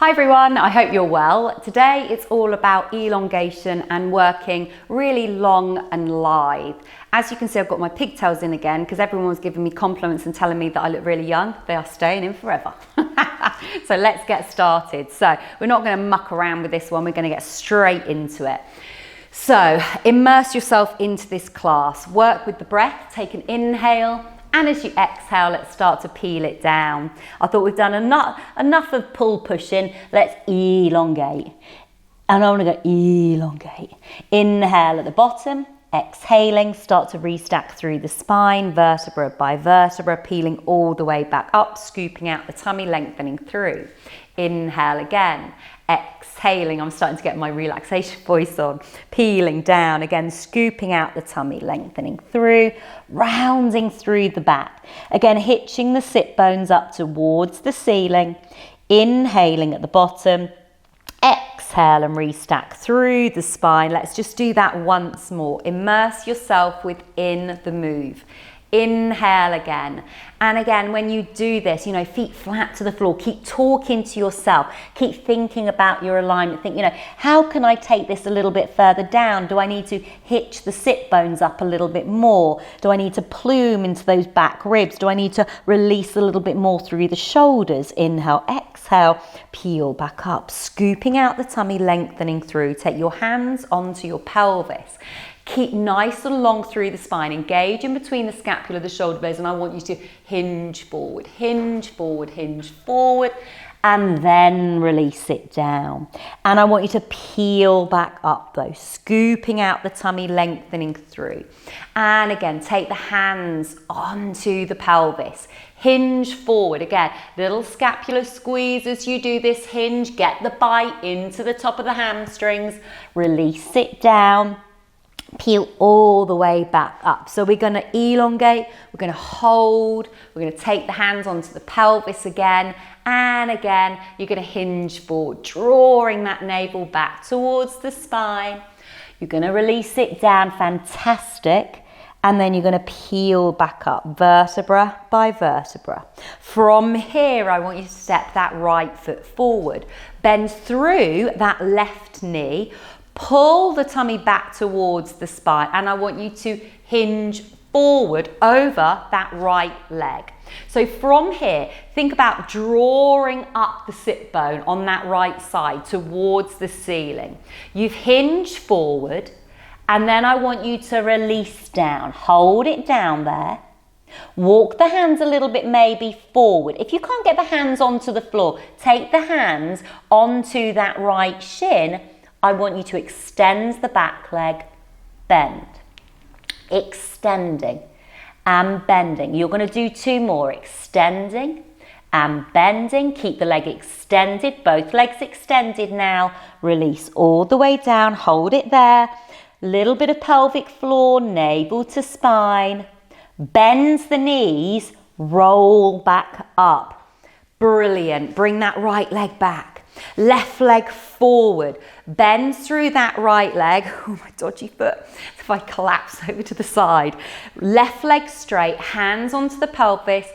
Hi everyone, I hope you're well. Today it's all about elongation and working really long and lithe. As you can see, I've got my pigtails in again because everyone was giving me compliments and telling me that I look really young. They are staying in forever. So let's get started. So we're not going to muck around with this one, we're going to get straight into it. So immerse yourself into this class. Work with the breath, take an inhale. And as you exhale, let's start to peel it down. I thought we've done enough of pull pushing. Let's elongate. And I want to go elongate. Inhale at the bottom, exhaling, start to restack through the spine, vertebra by vertebra, peeling all the way back up, scooping out the tummy, lengthening through. Inhale again. Exhaling, I'm starting to get my relaxation voice on, peeling down again, scooping out the tummy, lengthening through, rounding through the back, again hitching the sit bones up towards the ceiling, inhaling at the bottom, exhale and restack through the spine. Let's just do that once more. Immerse yourself within the move. Inhale again. And again, when you do this, feet flat to the floor, keep talking to yourself, keep thinking about your alignment. Think, how can I take this a little bit further down? Do I need to hitch the sit bones up a little bit more? Do I need to plume into those back ribs? Do I need to release a little bit more through the shoulders? Inhale, exhale, peel back up, scooping out the tummy, lengthening through. Take your hands onto your pelvis. Keep nice and long through the spine. Engage in between the scapula, the shoulder blades, and I want you to hinge forward, hinge forward, hinge forward, and then release it down. And I want you to peel back up though, scooping out the tummy, lengthening through. And again, take the hands onto the pelvis. Hinge forward. Again, little scapular squeeze as you do this hinge. Get the bite into the top of the hamstrings. Release it down. Peel all the way back up. So we're going to elongate, we're going to hold, we're going to take the hands onto the pelvis again, and again, you're going to hinge forward, drawing that navel back towards the spine. You're going to release it down, fantastic, and then you're going to peel back up, vertebra by vertebra. From here, I want you to step that right foot forward, bend through that left knee, pull the tummy back towards the spine, and I want you to hinge forward over that right leg. So from here, think about drawing up the sit bone on that right side towards the ceiling. You've hinged forward, and then I want you to release down. Hold it down there. Walk the hands a little bit maybe forward. If you can't get the hands onto the floor, take the hands onto that right shin. I want you to extend the back leg, bend, extending and bending. You're going to do two more, extending and bending. Keep the leg extended, both legs extended now. Release all the way down, hold it there. Little bit of pelvic floor, navel to spine. Bends the knees, roll back up. Brilliant, bring that right leg back. Left leg forward, bend through that right leg. Oh, my dodgy foot. If I collapse over to the side. Left leg straight, hands onto the pelvis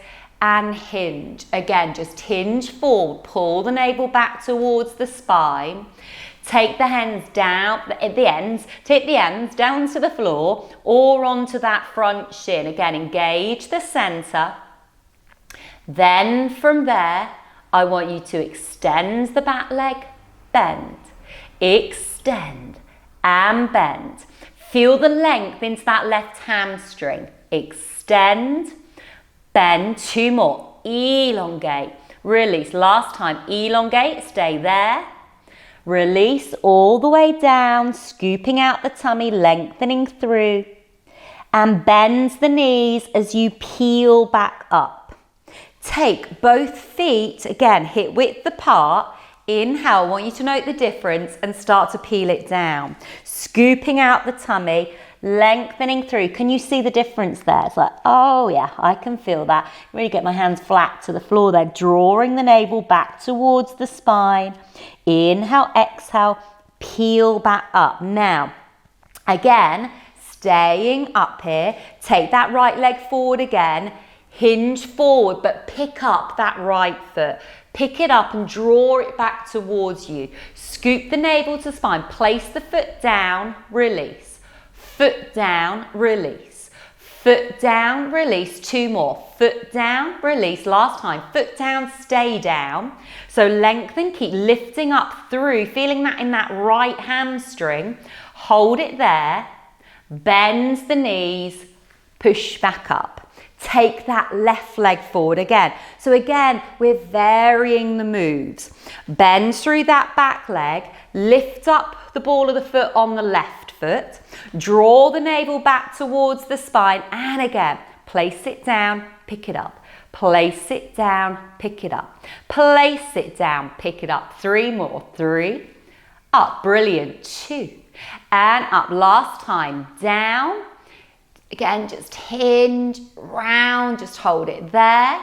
and hinge. Again, just hinge forward, pull the navel back towards the spine. Take the hands down at the ends, tip the ends down to the floor or onto that front shin. Again, engage the center. Then from there, I want you to extend the back leg, bend, extend and bend. Feel the length into that left hamstring. Extend, bend, two more, elongate, release. Last time, elongate, stay there. Release all the way down, scooping out the tummy, lengthening through. And bend the knees as you peel back up. Take both feet, again, hip width apart. Inhale, I want you to note the difference and start to peel it down. Scooping out the tummy, lengthening through. Can you see the difference there? It's like, oh yeah, I can feel that. Really get my hands flat to the floor there, drawing the navel back towards the spine. Inhale, exhale, peel back up. Now, again, staying up here. Take that right leg forward again. Hinge forward, but pick up that right foot. Pick it up and draw it back towards you. Scoop the navel to spine. Place the foot down, release. Foot down, release. Foot down, release. 2 more. Foot down, release. Last time. Foot down, stay down. So lengthen, keep lifting up through, feeling that in that right hamstring. Hold it there. Bend the knees, push back up. Take that left leg forward again. So again, we're varying the moves. Bend through that back leg, lift up the ball of the foot on the left foot, draw the navel back towards the spine, and again, place it down, pick it up. Place it down, pick it up. Place it down, pick it up. 3 more. 3, up, brilliant. 2, and up. Last time, down. Again, just hinge, round, just hold it there.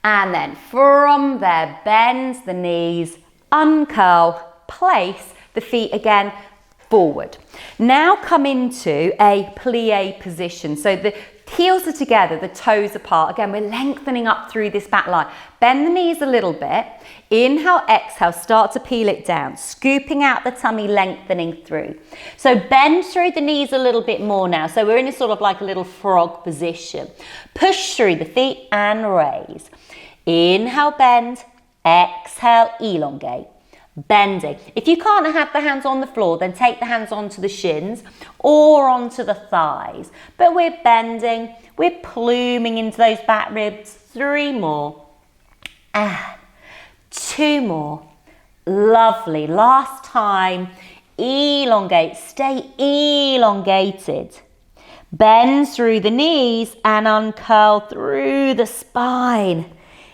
And then from there, bend the knees, uncurl, place the feet again forward. Now come into a plie position. So the heels are together, the toes apart. Again, we're lengthening up through this back line. Bend the knees a little bit. Inhale, exhale, start to peel it down. Scooping out the tummy, lengthening through. So bend through the knees a little bit more now. So we're in a sort of like a little frog position. Push through the feet and raise. Inhale, bend. Exhale, elongate. Bending. If you can't have the hands on the floor, then take the hands onto the shins or onto the thighs. But we're bending, we're pluming into those back ribs. 3 more. And 2 more. Lovely. Last time. Elongate. Stay elongated. Bend through the knees and uncurl through the spine.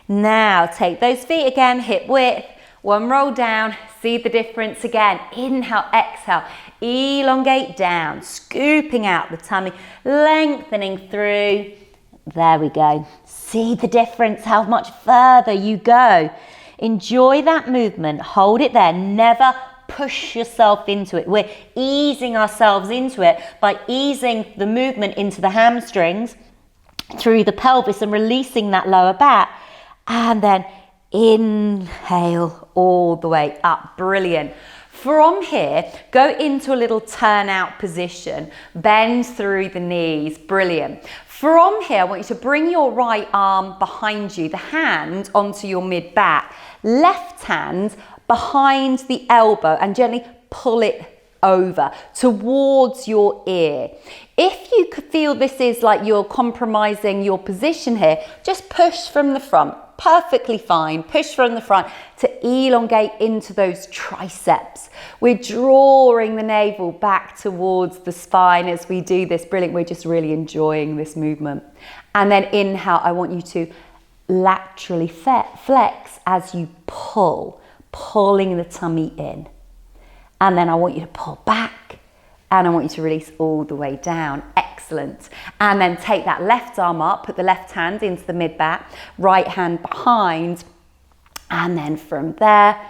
Now take those feet again, hip width. 1 roll down, see the difference again. Inhale, exhale, elongate down, scooping out the tummy, lengthening through. There we go. See the difference, how much further you go. Enjoy that movement, hold it there, never push yourself into it. We're easing ourselves into it by easing the movement into the hamstrings through the pelvis and releasing that lower back. And then inhale all the way up. Brilliant. From here, go into a little turnout position. Bend through the knees. Brilliant. From here, I want you to bring your right arm behind you, the hand onto your mid back, left hand behind the elbow, and gently pull it over towards your ear. If you could feel this is like you're compromising your position here, just push from the front. Perfectly fine. Push from the front to elongate into those triceps. We're drawing the navel back towards the spine as we do this. Brilliant. We're just really enjoying this movement. And then inhale, I want you to laterally flex as you pull, pulling the tummy in. And then I want you to pull back and I want you to release all the way down. Excellent. And then take that left arm up, put the left hand into the mid back, right hand behind. And then from there,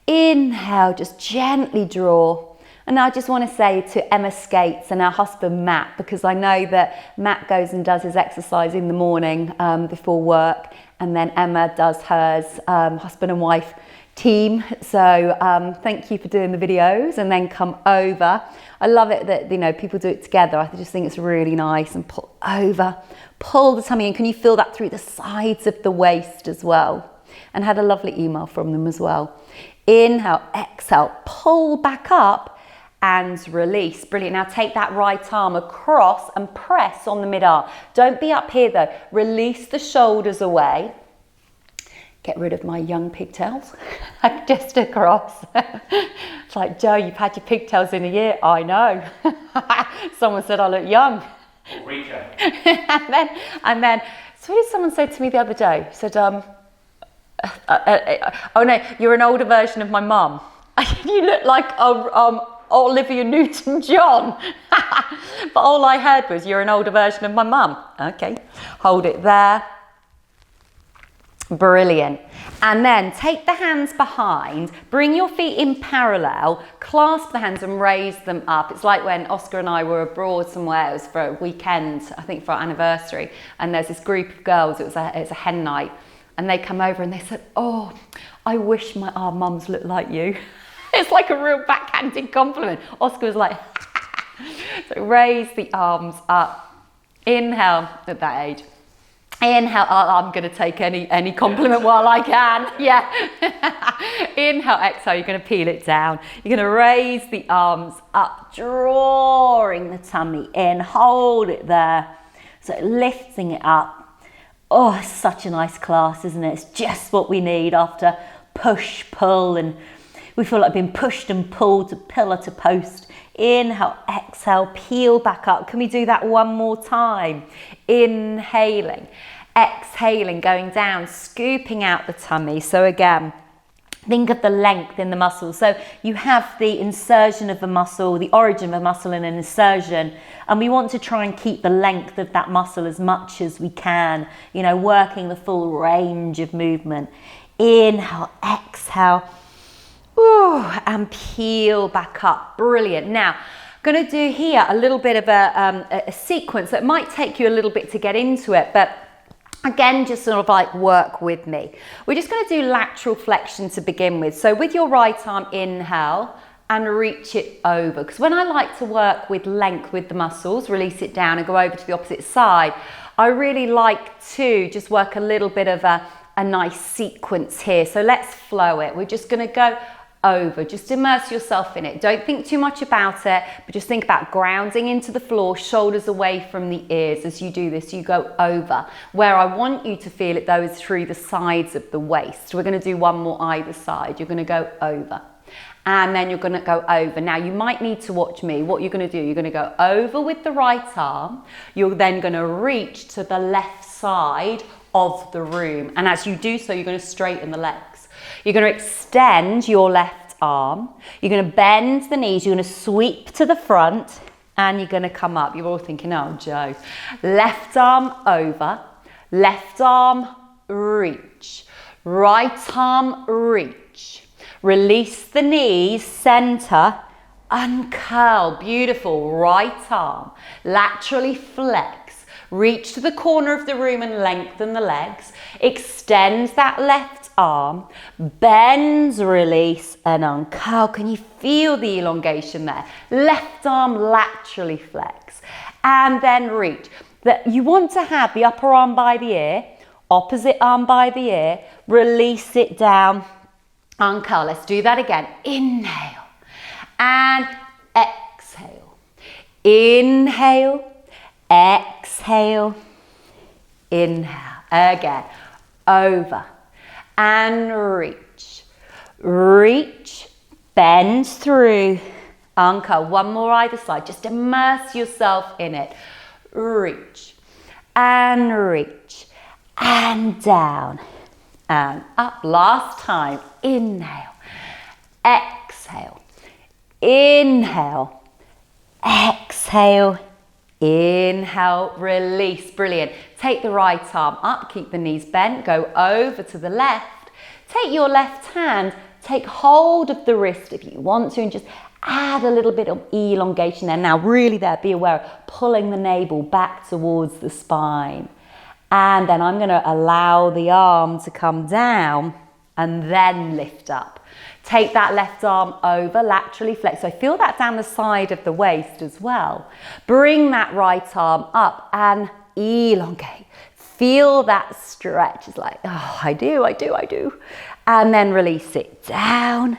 inhale, just gently draw. And I just want to say to Emma Skates and her husband Matt, because I know that Matt goes and does his exercise in the morning before work, and then Emma does hers, husband and wife team. So thank you for doing the videos and then come over. I love it that, you know, people do it together. I just think it's really nice. And pull over, pull the tummy in. Can you feel that through the sides of the waist as well? And had a lovely email from them as well. Inhale, exhale, pull back up and release. Brilliant. Now take that right arm across and press on the mid-arm. Don't be up here though. Release the shoulders away. Get rid of my young pigtails. Just across. It's like, Jo, you've had your pigtails in a year. I know. Someone said I look young. and then, so what did someone say to me the other day? He said, oh no, you're an older version of my mum. You look like Olivia Newton-John. But all I heard was, you're an older version of my mum. Okay, hold it there. Brilliant. And then take the hands behind, bring your feet in parallel, clasp the hands and raise them up. It's like when Oscar and I were abroad somewhere, it was for a weekend, I think for our anniversary, and there's this group of girls, it's a hen night, and they come over and they said, oh, I wish our mums looked like you. It's like a real backhanded compliment. Oscar was like, so raise the arms up. Inhale at that age. Inhale, I'm going to take any compliment while I can. Yeah. Inhale, exhale, you're going to peel it down. You're going to raise the arms up, drawing the tummy in. Hold it there. So lifting it up. Oh, it's such a nice class, isn't it? It's just what we need after push, pull, and we feel like being pushed and pulled to pillar to post. Inhale, exhale, peel back up. Can we do that one more time? Inhaling, exhaling, going down, scooping out the tummy. So again, think of the length in the muscle. So you have the insertion of the muscle, the origin of a muscle and an insertion. And we want to try and keep the length of that muscle as much as we can, you know, working the full range of movement. Inhale, exhale. Ooh, and peel back up. Brilliant. Now, I'm going to do here a little bit of a sequence that might take you a little bit to get into it, but again, just sort of like work with me. We're just going to do lateral flexion to begin with. So with your right arm, inhale and reach it over. Because when I like to work with length with the muscles, release it down and go over to the opposite side, I really like to just work a little bit of a nice sequence here. So let's flow it. We're just going to go over, just immerse yourself in it. Don't think too much about it, but just think about grounding into the floor, shoulders away from the ears. As you do this, you go over. Where I want you to feel it though is through the sides of the waist. We're going to do one more either side. You're going to go over and then you're going to go over. Now you might need to watch me. What you're going to do, you're going to go over with the right arm. You're then going to reach to the left side of the room, and as you do so, you're going to straighten the legs. You're going to extend your left arm. You're going to bend the knees. You're going to sweep to the front and you're going to come up. You're all thinking, oh, Jo. Left arm over. Left arm, reach. Right arm, reach. Release the knees, center, uncurl. Beautiful. Right arm, laterally flex. Reach to the corner of the room and lengthen the legs. Extend that left arm, bends, release and uncurl. Can you feel the elongation there? Left arm laterally flex and then reach. You want to have the upper arm by the ear, opposite arm by the ear, release it down, uncurl. Let's do that again. Inhale and exhale. Inhale, exhale, inhale. Again, over and reach. Reach, bend through, uncurl. One more either side. Just immerse yourself in it. Reach and reach and down and up. Last time. Inhale, exhale, inhale, exhale, inhale, release. Brilliant. Take the right arm up, keep the knees bent, go over to the left. Take your left hand, take hold of the wrist if you want to, and just add a little bit of elongation there. Now really there, be aware of pulling the navel back towards the spine. And then I'm going to allow the arm to come down and then lift up. Take that left arm over, laterally flex. So feel that down the side of the waist as well. Bring that right arm up and elongate. Feel that stretch. It's like, oh, I do. And then release it down,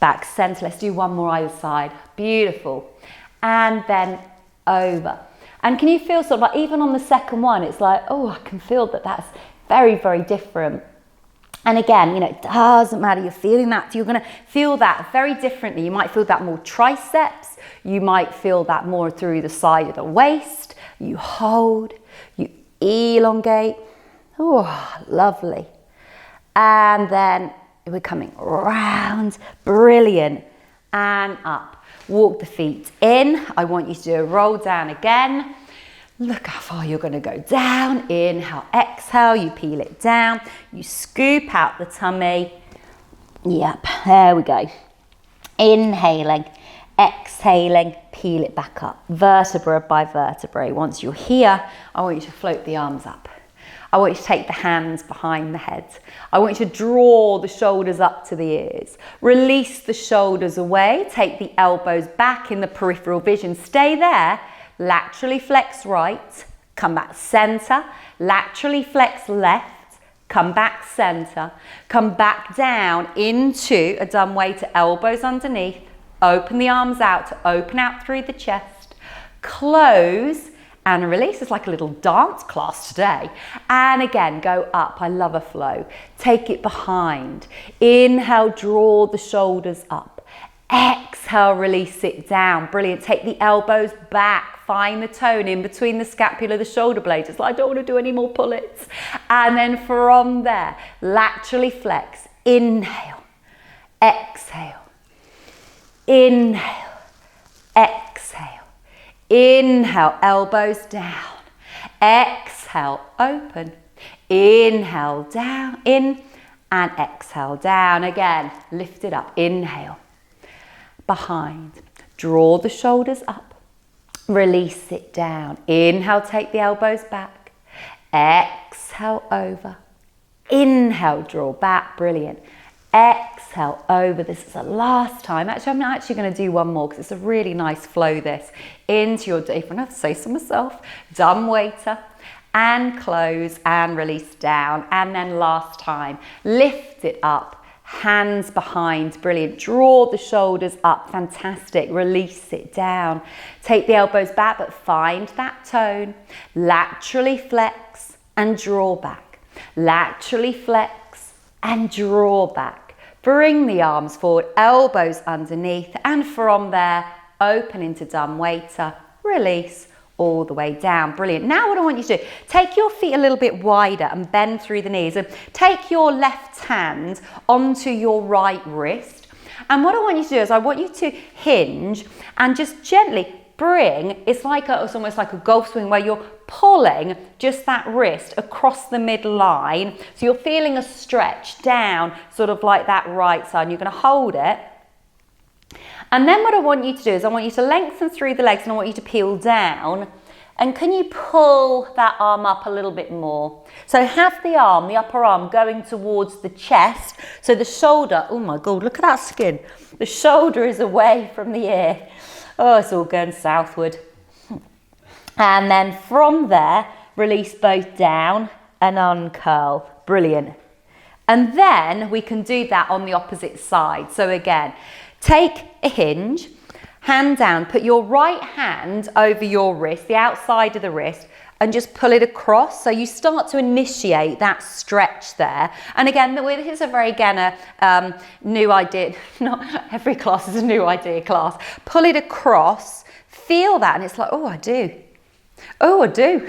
back center. Let's do one more either side. Beautiful. And then over. And can you feel sort of like, even on the second one, it's like, oh, I can feel that that's very, very different. And again, you know, it doesn't matter, you're feeling that, you're going to feel that very differently. You might feel that more triceps, you might feel that more through the side of the waist. You hold, you elongate. Oh, lovely. And then we're coming round, brilliant, and up. Walk the feet in. I want you to do a roll down again. Look how far you're going to go down. Inhale, exhale, you peel it down. You scoop out the tummy. Yep, there we go. Inhaling, exhaling, peel it back up, vertebra by vertebra. Once you're here, I want you to float the arms up. I want you to take the hands behind the head. I want you to draw the shoulders up to the ears. Release the shoulders away. Take the elbows back in the peripheral vision. Stay there. Laterally flex right. Come back center. Laterally flex left. Come back center. Come back down into a dumb waiter. Elbows underneath. Open the arms out to open out through the chest. Close. And release. It's like a little dance class today. And again, go up. I love a flow. Take it behind. Inhale, draw the shoulders up. Exhale, release it down. Brilliant. Take the elbows back. Find the tone in between the scapula, the shoulder blades. It's like, I don't want to do any more pullets. And then from there, laterally flex. Inhale. Exhale. Inhale. Exhale. Inhale, elbows down. Exhale, open. Inhale, down, in, and exhale, down. Again, lift it up. Inhale, behind. Draw the shoulders up. Release it down. Inhale, take the elbows back. Exhale, over. Inhale, draw back. Brilliant. Exhale, over. This is the last time. Actually, I'm actually going to do one more because it's a really nice flow this. Into your deep, I have to say so myself. Dumb waiter. And close and release down. And then last time. Lift it up. Hands behind. Brilliant. Draw the shoulders up. Fantastic. Release it down. Take the elbows back, but find that tone. Laterally flex and draw back. Laterally flex and draw back. Bring the arms forward, elbows underneath, and from there, open into dumb waiter, release all the way down. Brilliant. Now what I want you to do, take your feet a little bit wider and bend through the knees, and take your left hand onto your right wrist. And what I want you to do is I want you to hinge and just gently bring, it's almost like a golf swing where you're pulling just that wrist across the midline. So you're feeling a stretch down, sort of like that right side. And you're going to hold it. And then what I want you to do is I want you to lengthen through the legs and I want you to peel down. And can you pull that arm up a little bit more? So have the arm, the upper arm, going towards the chest. So the shoulder, oh my God, look at that skin. The shoulder is away from the ear. Oh, it's all going southward. And then from there, release both down and uncurl. Brilliant. And then we can do that on the opposite side. So again, take a hinge, hand down, put your right hand over your wrist, the outside of the wrist, and just pull it across. So you start to initiate that stretch there. And again, this is a very, new idea. Not every class is a new idea class. Pull it across, feel that, and it's like, oh, I do. Oh, I do.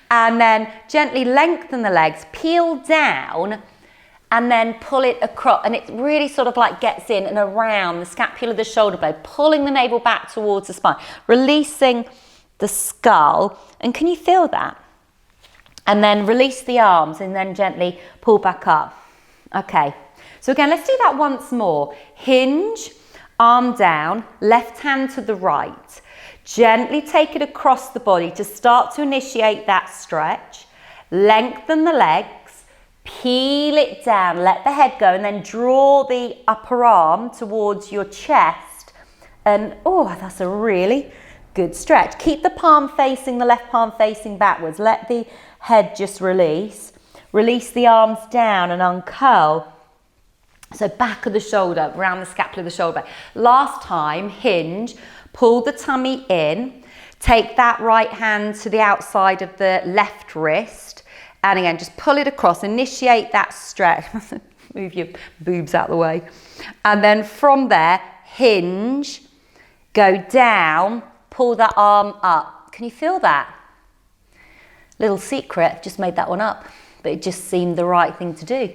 And then gently lengthen the legs, peel down, and then pull it across. And it really sort of like gets in and around the scapula, the shoulder blade, pulling the navel back towards the spine, releasing the skull. And can you feel that? And then release the arms and then gently pull back up. Okay, so again, let's do that once more. Hinge, arm down, left hand to the right. Gently take it across the body to start to initiate that stretch. Lengthen the legs, peel it down, let the head go, and then draw the upper arm towards your chest. And oh, that's a really good stretch. Keep the palm facing, the left palm facing backwards. Let the head just release. Release the arms down and uncurl. So back of the shoulder, around the scapula of the shoulder. Last time, hinge, pull the tummy in. Take that right hand to the outside of the left wrist. And again, just pull it across. Initiate that stretch. Move your boobs out of the way. And then from there, hinge, go down, pull that arm up. Can you feel that? Little secret, just made that one up, but it just seemed the right thing to do.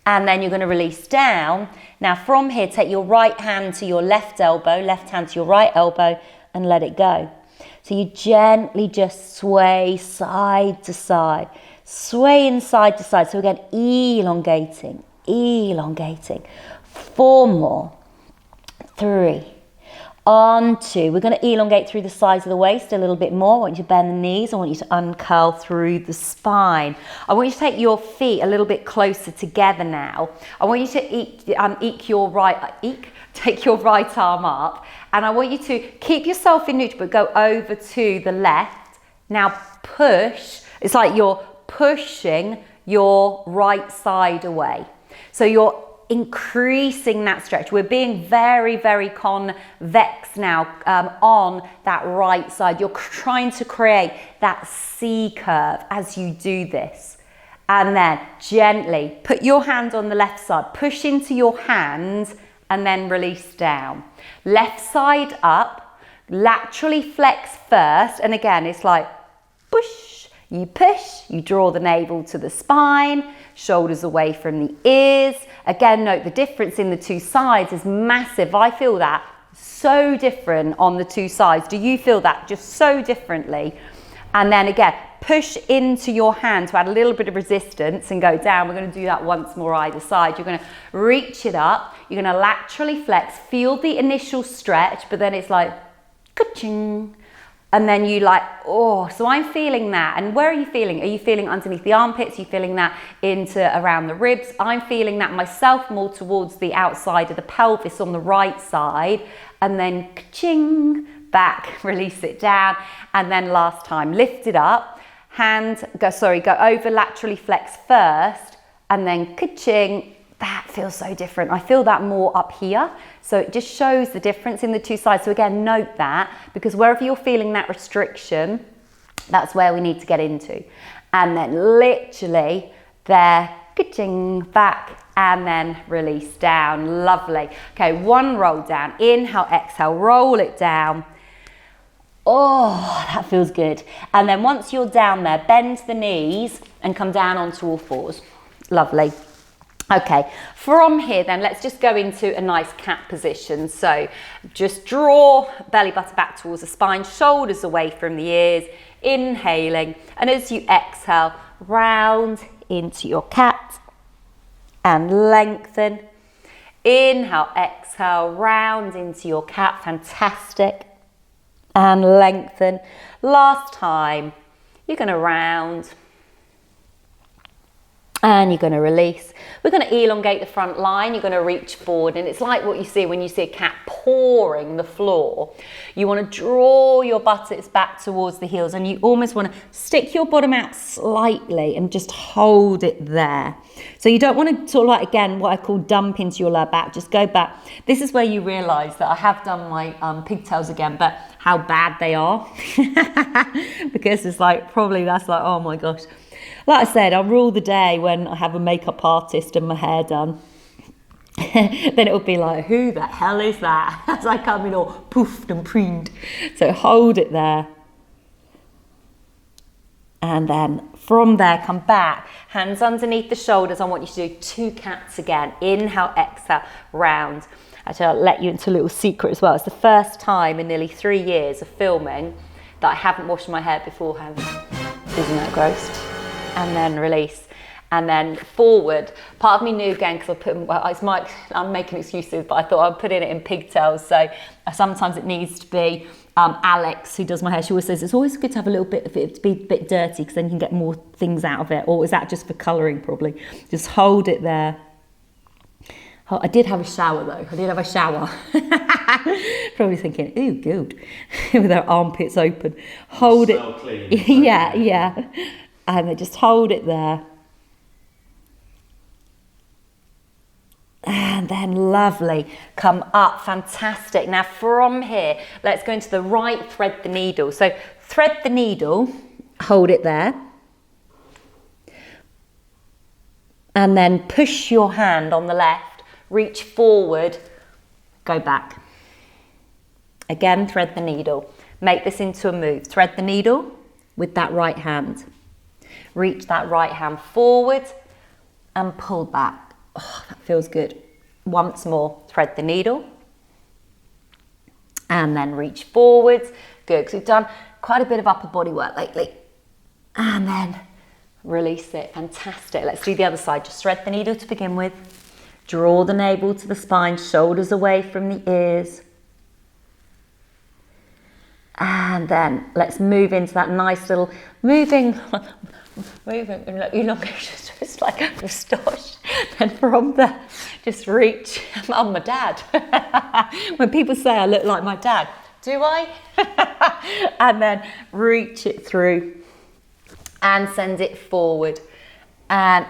And then you're going to release down. Now from here, take your right hand to your left elbow, left hand to your right elbow, and let it go. So you gently just sway side to side, swaying side to side. So again, elongating, elongating. 4 more. 3. On 2. We're going to elongate through the sides of the waist a little bit more. I want you to bend the knees. I want you to uncurl through the spine. I want you to take your feet a little bit closer together now. I want you to take your right arm up, and I want you to keep yourself in neutral, but go over to the left. Now push. It's like you're pushing your right side away. So you're increasing that stretch. We're being very, very convex now on that right side. You're trying to create that C curve as you do this. And then gently put your hand on the left side, push into your hand, and then release down. Left side up, laterally flex first. And again, it's like push, you draw the navel to the spine, shoulders away from the ears. Again, note the difference in the two sides is massive. I feel that so different on the two sides. Do you feel that just so differently? And then again, push into your hand to add a little bit of resistance and go down. We're going to do that once more either side. You're going to reach it up. You're going to laterally flex. Feel the initial stretch, but then it's like, ka-ching. And then you like, oh, so I'm feeling that. And where are you feeling? Are you feeling underneath the armpits? Are you feeling that into around the ribs? I'm feeling that myself more towards the outside of the pelvis on the right side. And then ka-ching, back, release it down. And then last time, lift it up. Go over laterally flex first. And then ka-ching. That feels so different. I feel that more up here. So it just shows the difference in the two sides. So again, note that, because wherever you're feeling that restriction, that's where we need to get into. And then literally there, ka-ching, back, and then release down. Lovely. Okay, 1 roll down. Inhale, exhale, roll it down. Oh, that feels good. And then once you're down there, bend the knees and come down onto all 4s. Lovely. Okay, from here then, let's just go into a nice cat position. So just draw belly button back towards the spine, shoulders away from the ears, inhaling. And as you exhale, round into your cat and lengthen. Inhale, exhale, round into your cat. Fantastic. And lengthen. Last time, you're going to round. And you're going to release. We're going to elongate the front line. You're going to reach forward. And it's like what you see when you see a cat pawing the floor. You want to draw your buttocks back towards the heels. And you almost want to stick your bottom out slightly and just hold it there. So you don't want to sort of like, again, what I call dump into your lower back. Just go back. This is where you realise that I have done my pigtails again, but how bad they are. Because it's like, probably that's like, oh my gosh. Like I said, I'll rule the day when I have a makeup artist and my hair done. Then it will be like, who the hell is that? As I come in all poofed and preened. So hold it there. And then from there, come back. Hands underneath the shoulders. I want you to do 2 cats again. Inhale, exhale, round. Actually, I'll let you into a little secret as well. It's the first time in nearly 3 years of filming that I haven't washed my hair beforehand. Isn't that gross? And then release, and then forward. Part of me knew again, because I'm making excuses, but I thought I'd put it in pigtails. So sometimes it needs to be Alex, who does my hair. She always says it's always good to have a little bit of it to be a bit dirty, because then you can get more things out of it. Or is that just for colouring? Probably. Just hold it there. Oh, I did have a shower though. I did have a shower. Probably thinking, ooh, good, with our armpits open. Hold it. Clean. Yeah. And then just hold it there. And then lovely. Come up. Fantastic. Now from here, let's go into the right, thread the needle. So thread the needle, hold it there. And then push your hand on the left, reach forward, go back. Again, thread the needle. Make this into a move. Thread the needle with that right hand. Reach that right hand forward and pull back. Oh, that feels good. Once more, thread the needle. And then reach forward, Good, because we've done quite a bit of upper body work lately. And then release it. Fantastic. Let's do the other side. Just thread the needle to begin with. Draw the navel to the spine, shoulders away from the ears. And then let's move into that nice little moving elongation, just like a moustache. Then from there, just reach. I'm my dad. When people say I look like my dad, do I? And then reach it through and send it forward and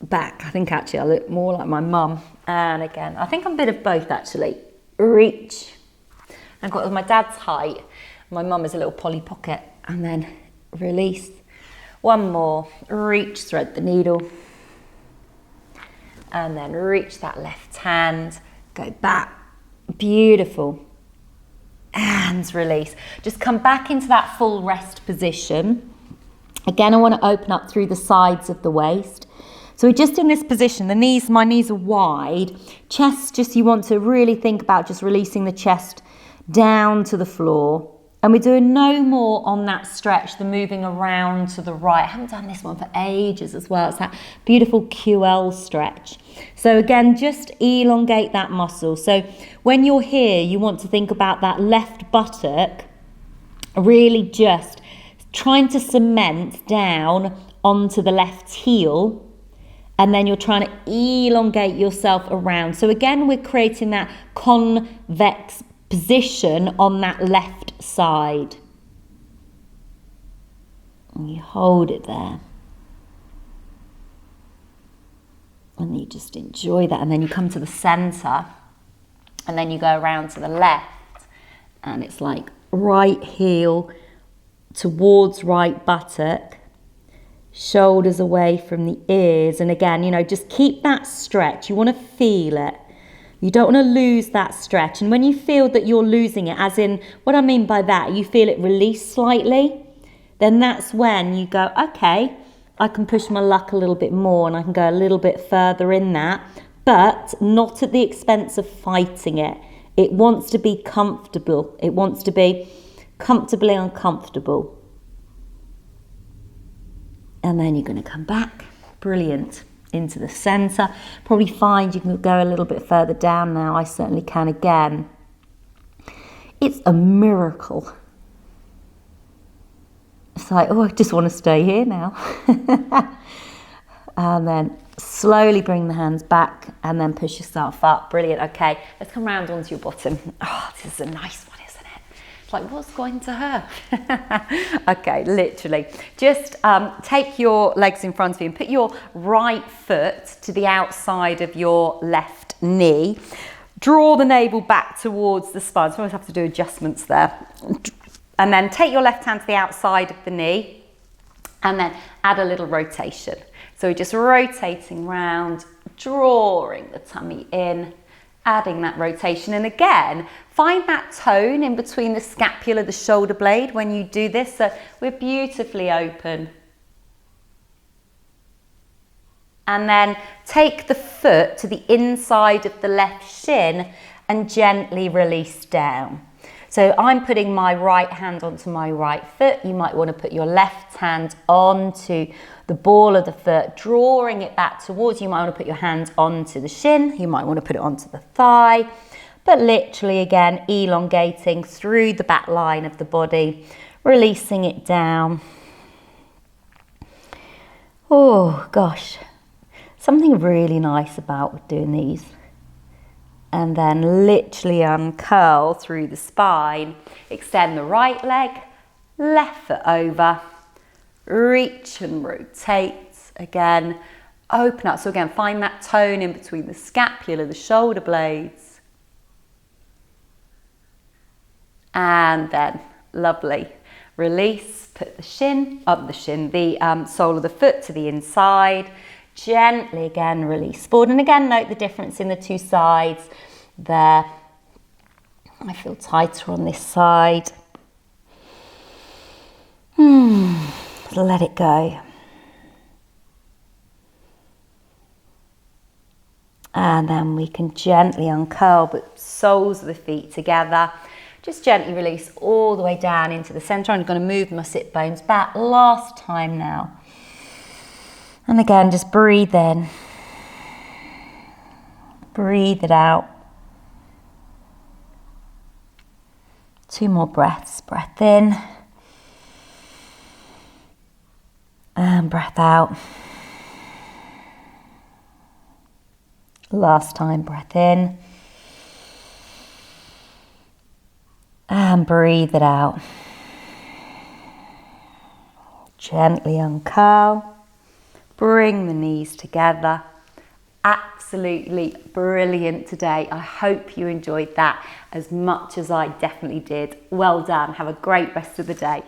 back. I think actually I look more like my mum. And again, I think I'm a bit of both actually. Reach. I've got my dad's height. My mum is a little Polly Pocket. And then release. One more. Reach, thread the needle. And then reach that left hand. Go back. Beautiful. And release. Just come back into that full rest position. Again, I want to open up through the sides of the waist. So we're just in this position, my knees are wide. Chest, just you want to really think about just releasing the chest down to the floor. And we're doing no more on that stretch, the moving around to the right. I haven't done this one for ages as well. It's that beautiful QL stretch. So again, just elongate that muscle. So when you're here, you want to think about that left buttock, really just trying to cement down onto the left heel. And then you're trying to elongate yourself around. So again, we're creating that convex position on that left side. And you hold it there. And you just enjoy that. And then you come to the center. And then you go around to the left. And it's like right heel towards right buttock. Shoulders away from the ears. And again, just keep that stretch. You want to feel it. You don't want to lose that stretch. And when you feel that you're losing it, as in, what I mean by that, you feel it release slightly, then that's when you go, okay, I can push my luck a little bit more and I can go a little bit further in that, but not at the expense of fighting it. It wants to be comfortable. It wants to be comfortably uncomfortable. And then you're going to come back. Brilliant. Into the centre. Probably find you can go a little bit further down now. I certainly can again. It's a miracle. It's like, oh, I just want to stay here now. And then slowly bring the hands back and then push yourself up. Brilliant. Okay, let's come round onto your bottom. Oh, this is a nice one, isn't it? It's like, what's going to her? Okay, literally. Just take your legs in front of you and put your right foot to the outside of your left knee. Draw the navel back towards the spine. So I always have to do adjustments there. And then take your left hand to the outside of the knee and then add a little rotation. So we're just rotating round, drawing the tummy in, adding that rotation. And again, find that tone in between the scapula, the shoulder blade when you do this. So we're beautifully open. And then take the foot to the inside of the left shin and gently release down. So I'm putting my right hand onto my right foot. You might want to put your left hand onto the ball of the foot, drawing it back towards you. You might want to put your hand onto the shin. You might want to put it onto the thigh. But literally, again, elongating through the back line of the body, releasing it down. Oh, gosh. Something really nice about doing these. And then literally uncurl through the spine. Extend the right leg, left foot over. Reach and rotate. Again, open up. So again, find that tone in between the scapula, the shoulder blades. And then, lovely. Release, put the shin, the sole of the foot to the inside. Gently again release forward, and again note the difference in the two sides there. I feel tighter on this side. Let it go. And then we can gently uncurl, but soles of the feet together. Just gently release all the way down into the center. I'm going to move my sit bones back. Last time now. And again, just breathe in. Breathe it out. 2 more breaths. Breath in. And breath out. Last time, breath in. And breathe it out. Gently uncurl. Bring the knees together. Absolutely brilliant today. I hope you enjoyed that as much as I definitely did. Well done. Have a great rest of the day.